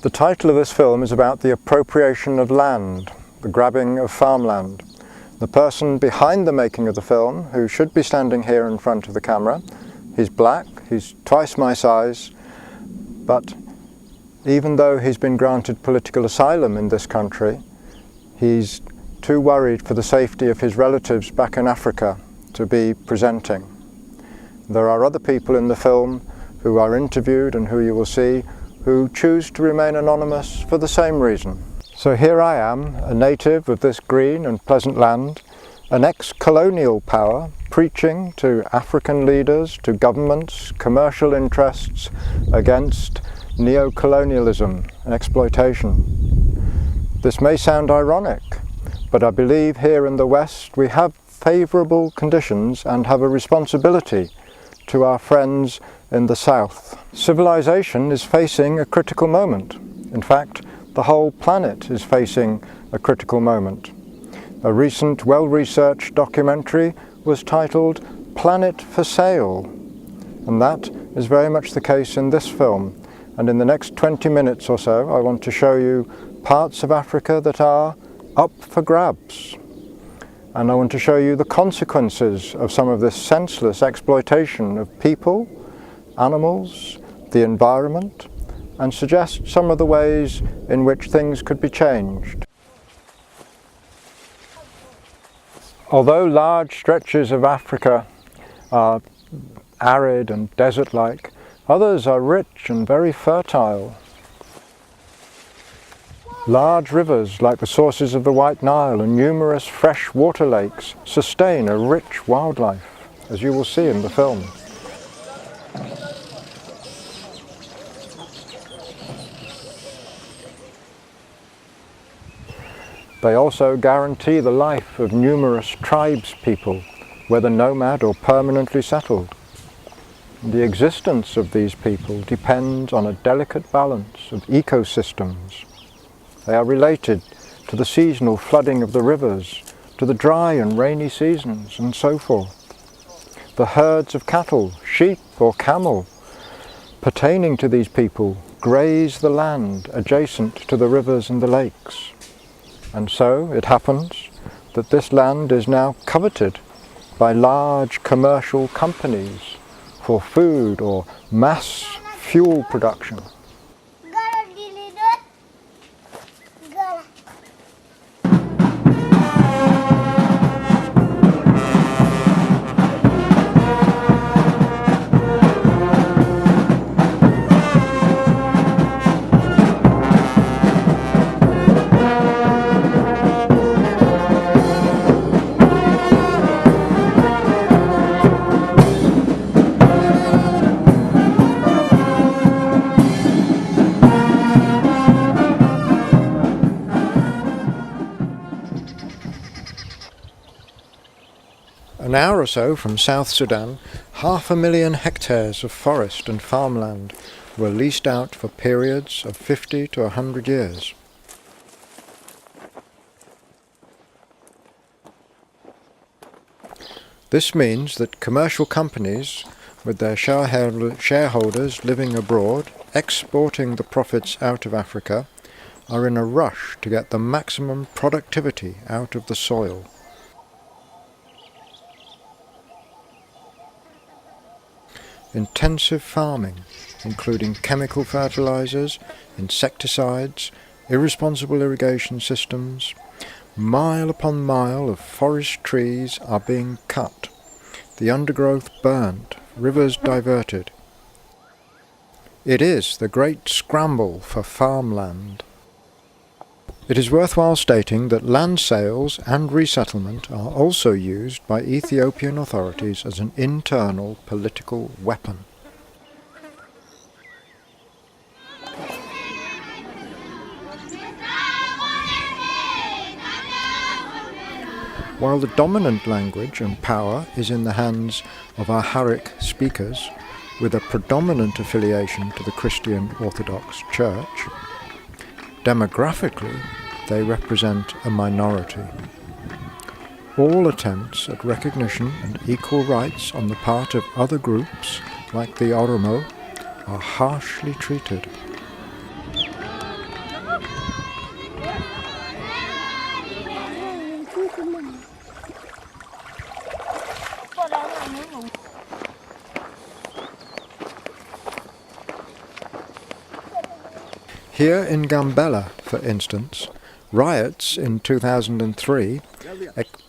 The title of this film is about the appropriation of land, the grabbing of farmland. The person behind the making of the film, who should be standing here in front of the camera, he's black, he's twice my size, but even though he's been granted political asylum in this country, he's too worried for the safety of his relatives back in Africa to be presenting. There are other people in the film who are interviewed and who you will see who choose to remain anonymous for the same reason. So here I am, a native of this green and pleasant land, an ex-colonial power preaching to African leaders, to governments, commercial interests against neo-colonialism and exploitation. This may sound ironic, but I believe here in the West we have favourable conditions and have a responsibility to our friends in the South. Civilization is facing a critical moment. In fact, the whole planet is facing a critical moment. A recent well-researched documentary was titled Planet for Sale, and that is very much the case in this film. And in the next 20 minutes or so I want to show you parts of Africa that are up for grabs. And I want to show you the consequences of some of this senseless exploitation of people, animals, the environment, and suggest some of the ways in which things could be changed. Although large stretches of Africa are arid and desert-like, others are rich and very fertile. Large rivers like the sources of the White Nile and numerous fresh water lakes sustain a rich wildlife, as you will see in the film. They also guarantee the life of numerous tribes people, whether nomad or permanently settled. The existence of these people depends on a delicate balance of ecosystems. They are related to the seasonal flooding of the rivers, to the dry and rainy seasons, and so forth. The herds of cattle, sheep or camel pertaining to these people graze the land adjacent to the rivers and the lakes. And so it happens that this land is now coveted by large commercial companies for food or mass fuel production. An hour or so from South Sudan, 500,000 hectares of forest and farmland were leased out for periods of 50 to 100 years. This means that commercial companies, with their shareholders living abroad, exporting the profits out of Africa, are in a rush to get the maximum productivity out of the soil. Intensive farming, including chemical fertilizers, insecticides, irresponsible irrigation systems, mile upon mile of forest trees are being cut, the undergrowth burnt, rivers diverted. It is the great scramble for farmland. It is worthwhile stating that land sales and resettlement are also used by Ethiopian authorities as an internal political weapon. While the dominant language and power is in the hands of Amharic speakers, with a predominant affiliation to the Christian Orthodox Church, demographically, they represent a minority. All attempts at recognition and equal rights on the part of other groups, like the Oromo, are harshly treated. Here in Gambella, for instance, riots in 2003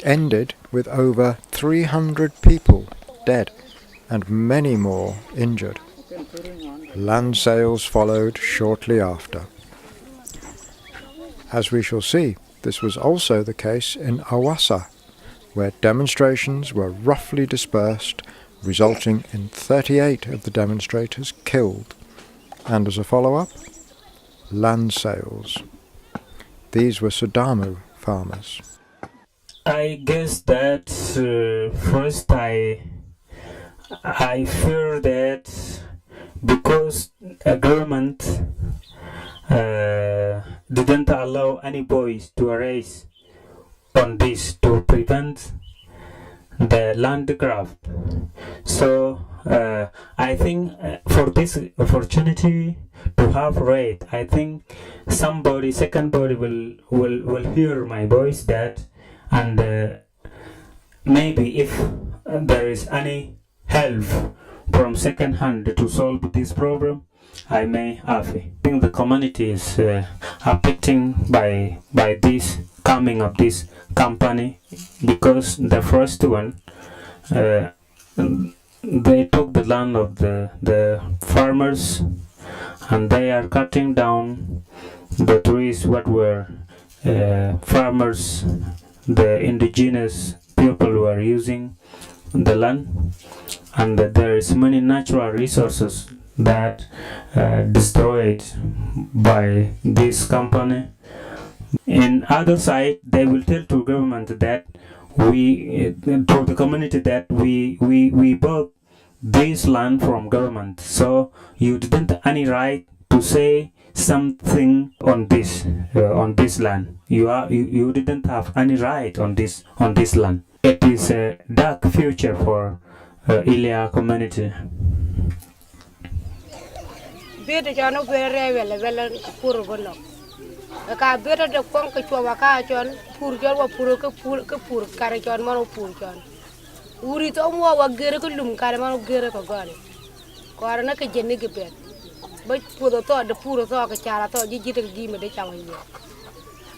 ended with over 300 people dead and many more injured. Land sales followed shortly after. As we shall see, this was also the case in Awassa, where demonstrations were roughly dispersed, resulting in 38 of the demonstrators killed, and as a follow-up, land sales. These were Sudamu farmers. I guess that first I fear that because a government didn't allow any boys to race on this to prevent the land grab. So I think for this opportunity to have raid, I think second body will hear my voice that, and maybe if there is any help from second hand to solve this problem, I may have it. I think the community is affecting by this coming of this company, because the first one they took the land of the farmers, and they are cutting down the trees what were farmers, the indigenous people were using the land, and there is many natural resources that destroyed by this company. In other side, they will tell to government that to the community that we bought this land from government, so you didn't any right to say something on this land. You didn't have any right on this land. It is a dark future for Ilia community. Beta jano bere vela puro bono. Ka beta de kon ka chwa ka jon pur jor wa puro ka pur kare jon mano pur jon. Uri to mo wa gere ko lum kare mano gere ko gane. Ko ara na ka jenne ge bet. Ba puro to de puro to ka chara to ji jite gi me de chawa ni.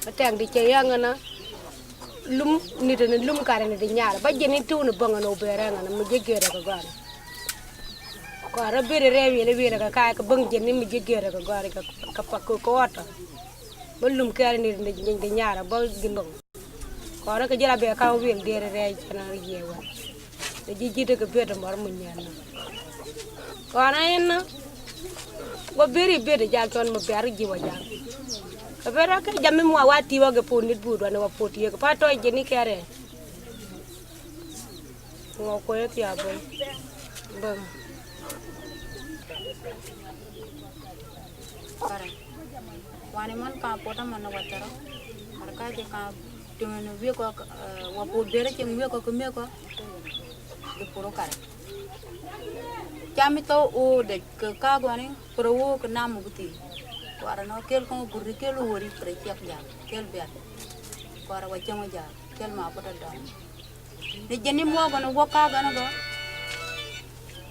Ba tang di che yang na lum ni de lum kare ni de nyaara ba jenne tu no banga no bere ngana mu je gere ko gane. Ko ara bere rewi le bere ka ka bang jenne mu je gere ko gane ka pa ko wata. Ba lum kare ni de nyaara ba gindong. Ko ara ka jara be ka wel dere re chana yewa. De ji jite ko bete mar mu nyana. Ko ana en wa bere bete ja ton mo ber ji wa ja. Ka bere ka jamme mo wa ti wa ge ponit bu do na wa poti ko pa to jeni kare. Ngo ko e ti abo. Ba kare wani man ka pota man na watara harka je ka tumeno vie ko wa po bere ke mwe ko me ko de puro kare chami to o de ka gwani pro wo ko namu buti ko ara no kel ko burri kel wori pre chek ja kel be ko ara wa chama ja kel ma pota da ni jeni mo go no wo ka ga na go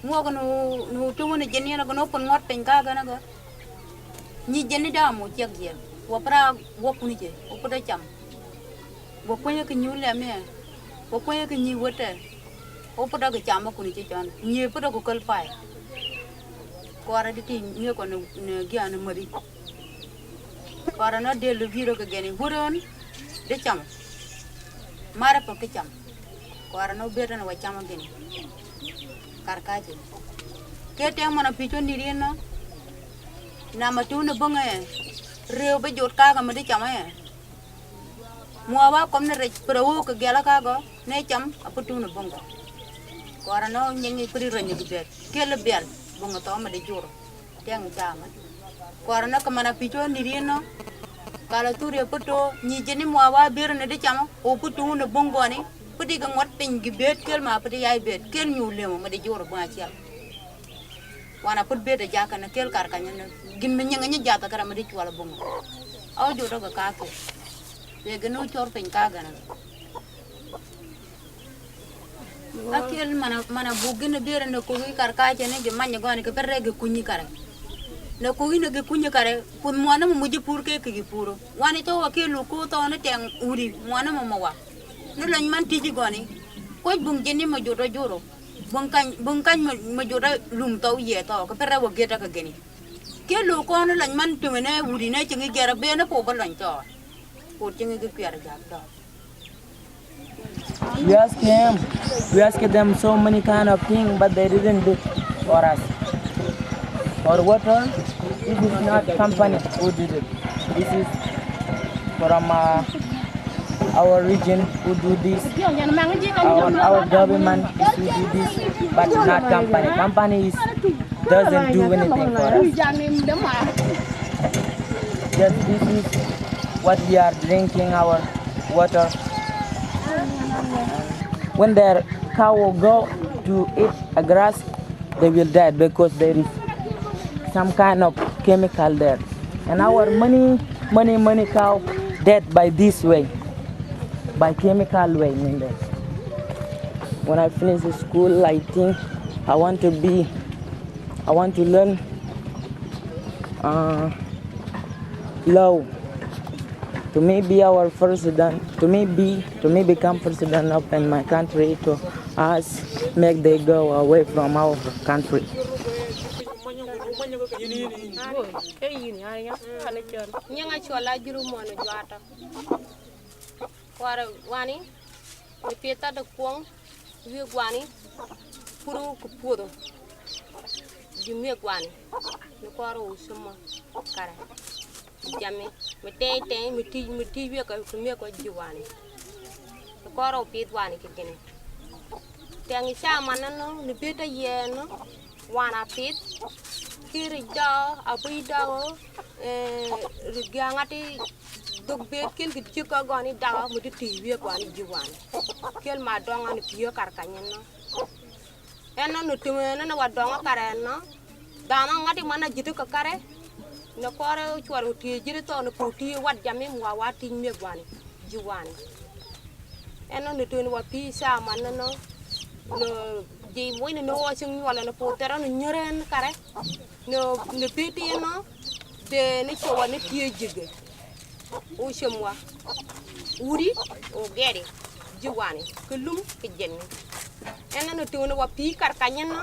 mo go no tu ni jeni na go no pon ngot pen ka ga na go ni jeni da mo chek je wo pra wo kuni je o pota cham wo kwenye ke nyule me wo kwenye ke nyi wote o pota ke chama kuni je jan ni pota ko kal pai ko ara di ti ni ko ne gya na mari ko ara na de le viro ke geni huron de cham mara po ke cham ko ara no beta na wa chama geni karkaje ke te mana picho ni ri na na ma tu na bonga reo be jot ka ga ma de chama mo wa kom ne re pro ko gela ka go ne cham aputu na bonga ko ara no nyengi pri ro ni be ke le bel bonga to ma de juro teng chama ko ara na ka mana picho ni ri no kala tu re puto ni jeni mo wa bir ne de chama o putu na bongo ni puti ga ngot pin gi bet kel ma puti yai bet kel nyu le mo ma de juro ba chial wana put bet de jaka na kel kar kanya gin me nyanga nya jata kara ma de chwala bongo aw jo do ga ka ke we ga no chor pin ka ga na Akil mana bugin biar na kuwi karka jene je manya gone ke perre ge kunyi kare. Na kuwi na ge kunyi kare pun mwana mu muji pur ke puro. Wani to akil ko to na teng uri mwana mu mawa. No lan man tiji gone. Ko bung jeni ma joro joro. Bungkan ma joro lum to ye to ke perre wo geta ka geni. Ke lu ko no lan man tu ne uri ne chingi gera be na po ban to. Ko chingi ge piar ja do. We asked them so many kind of things, but they didn't do for us. For water, this is not company who did it. This is from our region who do this. Our government is who do this, but not company. Company doesn't do anything for us. Just this is what we are drinking, our water. When their cow will go to eat a grass, they will die because there is some kind of chemical there. And our many cow dead by this way, by chemical way. When I finish school, I think I want to learn law. To me be our president, to me become president of in my country, to us make they go away from our country. Jame meti we ko jiwani ko ro pit wani kene tangi sama nano ni beta yeno wana pit kiri da abu da rigangati dog bet kel ki chika goni da mu ti we ko ani jiwani kel ma donga ni piyo karkanyen no eno no tumena na wadonga kareno dana ngati mana jitu ka kare na kore chwaru ti jiri to no puti wat jami mwa wati me gwani jiwani eno no to no wapi sa manno no di moy no wa chung wala no potera no nyoren kare no piti no de ni chwa ni ti jige o shemwa uri o gere jiwani kulum ke jenni eno no to no wapi kar kanyen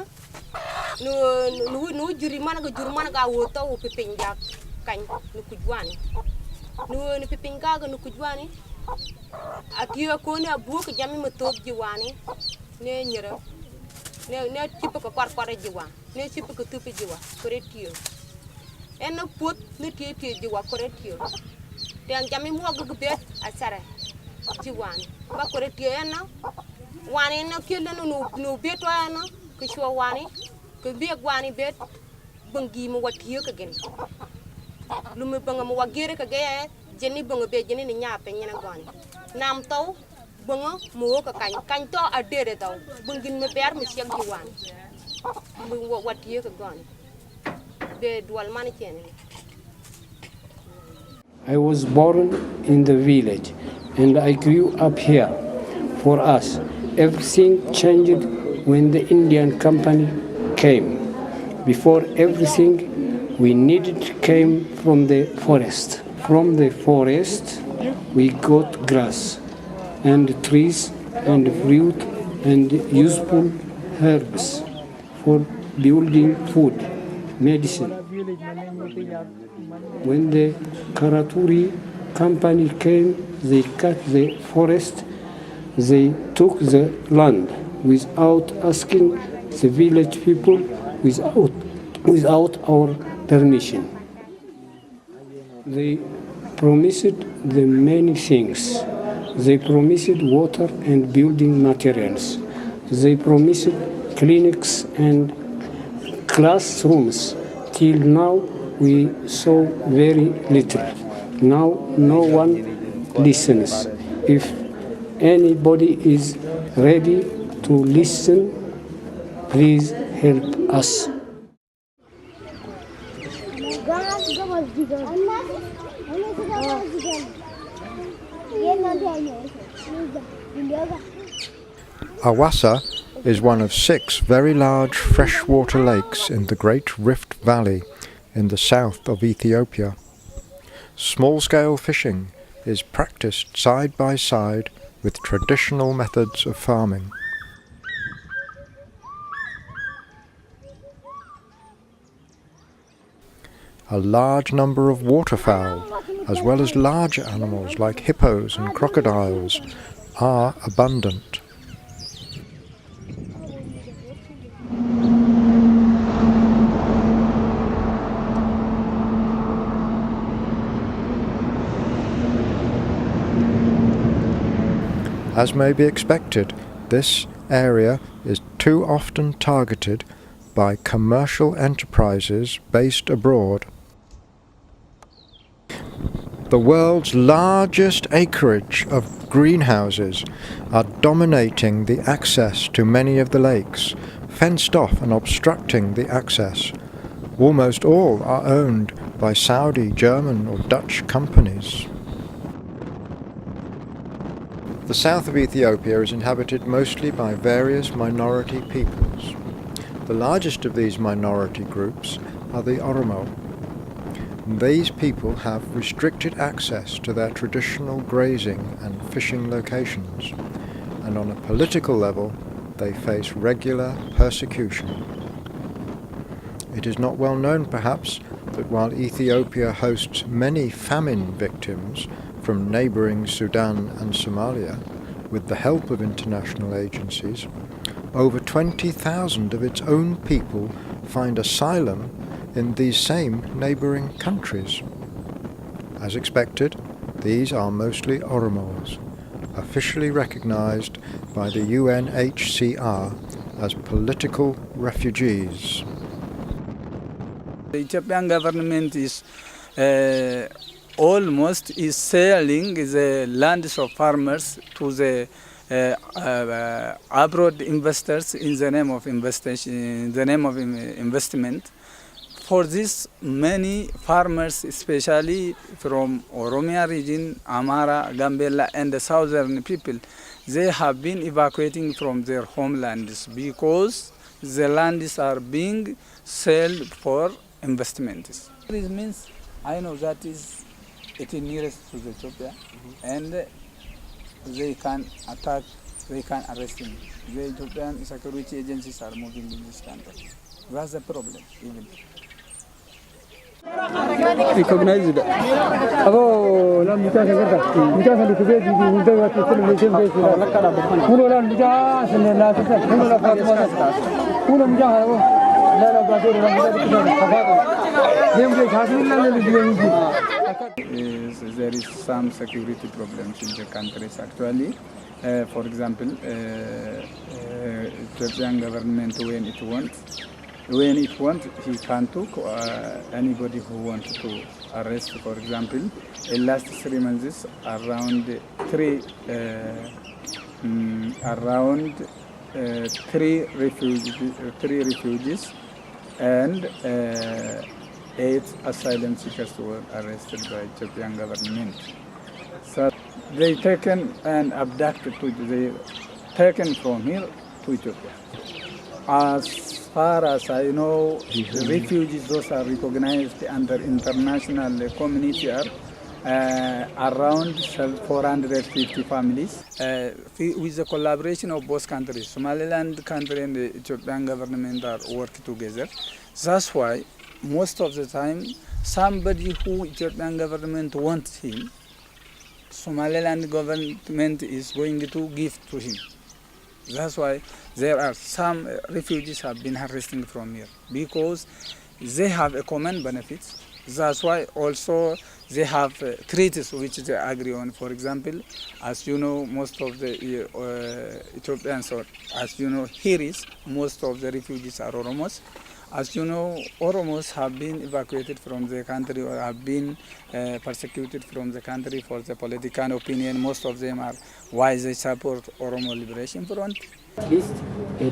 no juri mana ga woto o pipinja kan no kujwani no pipinga ga no kujwani atiyo ko ne abu ko jami matop jiwani ne nyira ne tipo ko kwar jiwa ne tipo ko tupi jiwa koretiyo eno put ne tie jiwa koretiyo ten jami mo ga be asare jiwani ba koretiyo eno wani no kile no beto eno ko shwa wani ko biya gwani bet bangi mo watiyo ka gen lume banga mo wagere ka ge jeni banga be jeni ni nyape nyina gwani nam taw banga mo ka kan to adere taw bangin me ber mo shek gwani mo watiyo ka gwani be dual mani chen. I was born in the village and I grew up here. For us, everything changed when the Indian company came. Before everything we needed came from the forest. From the forest we got grass and trees and fruit and useful herbs for building food, medicine. When the Karaturi company came, they cut the forest, they took the land without asking the village people, without our permission. They promised them many things. They promised water and building materials. They promised clinics and classrooms. Till now we saw very little. Now no one listens. If anybody is ready to listen, please help us. Awasa is one of 6 very large freshwater lakes in the Great Rift Valley in the south of Ethiopia. Small-scale fishing is practiced side by side with traditional methods of farming. A large number of waterfowl, as well as larger animals like hippos and crocodiles, are abundant. As may be expected, this area is too often targeted by commercial enterprises based abroad. The world's largest acreage of greenhouses are dominating the access to many of the lakes, fenced off and obstructing the access. Almost all are owned by Saudi, German or Dutch companies. The south of Ethiopia is inhabited mostly by various minority peoples. The largest of these minority groups are the Oromo. These people have restricted access to their traditional grazing and fishing locations, and on a political level they face regular persecution. It is not well known, perhaps, that while Ethiopia hosts many famine victims from neighbouring Sudan and Somalia, with the help of international agencies, over 20,000 of its own people find asylum in these same neighbouring countries. As expected, these are mostly Oromos, officially recognised by the UNHCR as political refugees. The Ethiopian government is almost selling the lands of farmers to the abroad investors in the name of investment. For this, many farmers, especially from Oromia region, Amara, Gambela, and the southern people, they have been evacuating from their homelands because the lands are being sold for investments. This means I know that it is nearest to Ethiopia, and they can attack, they can arrest him. The Ethiopian security agencies are moving in this country. That's the problem, even. Recognized. There is some security problems in the countries actually. For example, Ethiopian government when it wants, he can take anybody who wants to arrest. For example, in last 3 months, around three refugees and 8 asylum seekers were arrested by Ethiopian government. So they taken and abducted they taken from here to Ethiopia. As far as I know, the refugees, those are recognized under international community, are around 450 families. With the collaboration of both countries, Somaliland country and the Ethiopian government are working together. That's why most of the time, somebody who Ethiopian government wants him, Somaliland government is going to give to him. That's why there are some refugees have been arrested from here because they have a common benefits. That's why also they have treaties which they agree on. For example, as you know, most of the Ethiopians, or as you know, here is most of the refugees are Oromos. As you know, Oromos have been evacuated from the country or have been persecuted from the country for the political opinion. Most of them are why they support Oromo Liberation Front. At least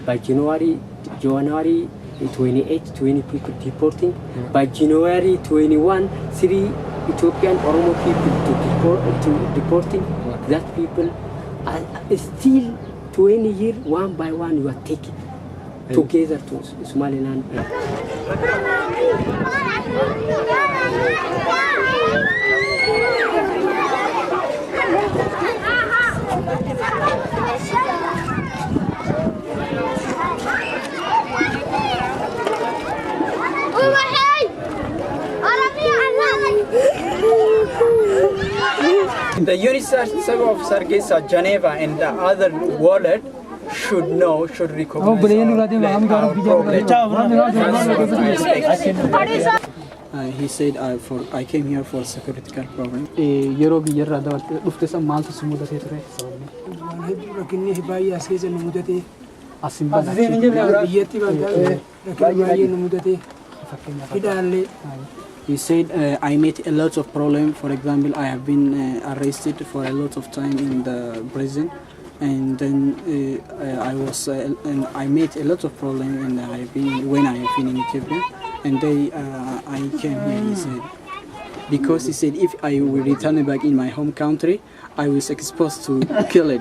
by January 28, 20 people deporting. By January 21, 3 Ethiopian Oromo people to deporting. That people are still 20 years, one by one, you are taking together to Somaliland. The University of Sargesa, Geneva, and the other world should recognize our problem. He said, I came here for security problem. He said, I met a lot of problems. For example, I have been arrested for a lot of time in the prison, and then I met a lot of problems, and when I have been in Ethiopia, and I came here. He said, because he said if I will return back in my home country, I was exposed to kill it.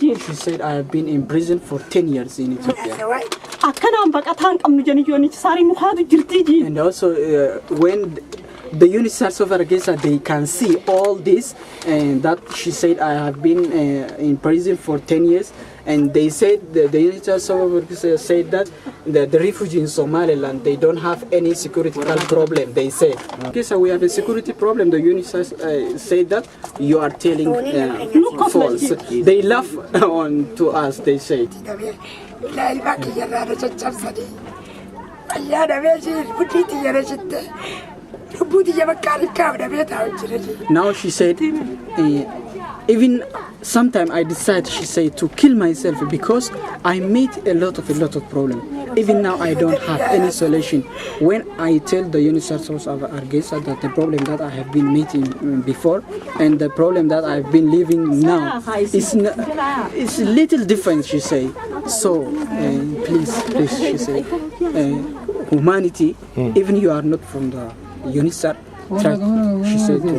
He said, I have been in prison for 10 years in Ethiopia. And also, when the UNICEF of Hargeisa, they can see all this, and that she said, I have been in prison for 10 years, and they said, the UNICEF of Hargeisa said that the refugees in Somaliland, they don't have any security problem, they say. So we have a security problem, the UNICEF said that you are telling false. They laugh on to us, they say. Now she said, even sometimes I decide, she said, to kill myself because I made a lot of problems. Even now I don't have any solution. When I tell the UNICEF of Hargeisa that the problem that I have been meeting before and the problem that I've been living now is a little different, she say. So please, she say, humanity, even you are not from the UNICEF, she said to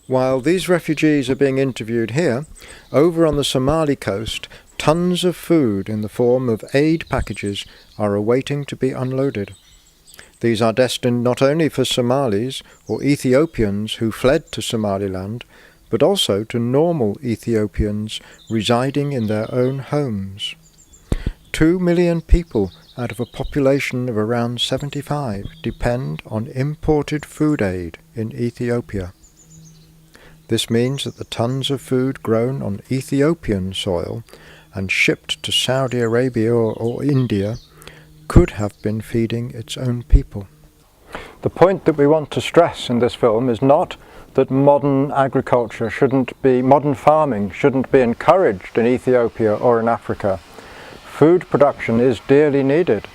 While these refugees are being interviewed here, over on the Somali coast, tons of food in the form of aid packages are awaiting to be unloaded. These are destined not only for Somalis or Ethiopians who fled to Somaliland, but also to normal Ethiopians residing in their own homes. 2 million people out of a population of around 75 depend on imported food aid in Ethiopia. This means that the tons of food grown on Ethiopian soil and shipped to Saudi Arabia or India could have been feeding its own people. The point that we want to stress in this film is not that modern farming shouldn't be encouraged in Ethiopia or in Africa. Food production is dearly needed,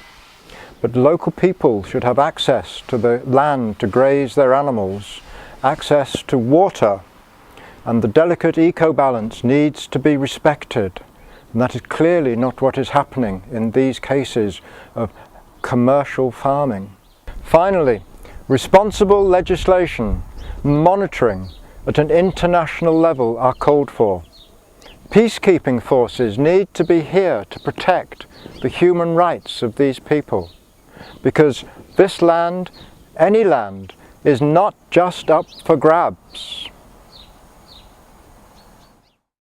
but local people should have access to the land to graze their animals, access to water, and the delicate eco-balance needs to be respected. And that is clearly not what is happening in these cases of commercial farming. Finally, responsible legislation, monitoring at an international level are called for. Peacekeeping forces need to be here to protect the human rights of these people, because this land, any land, is not just up for grabs.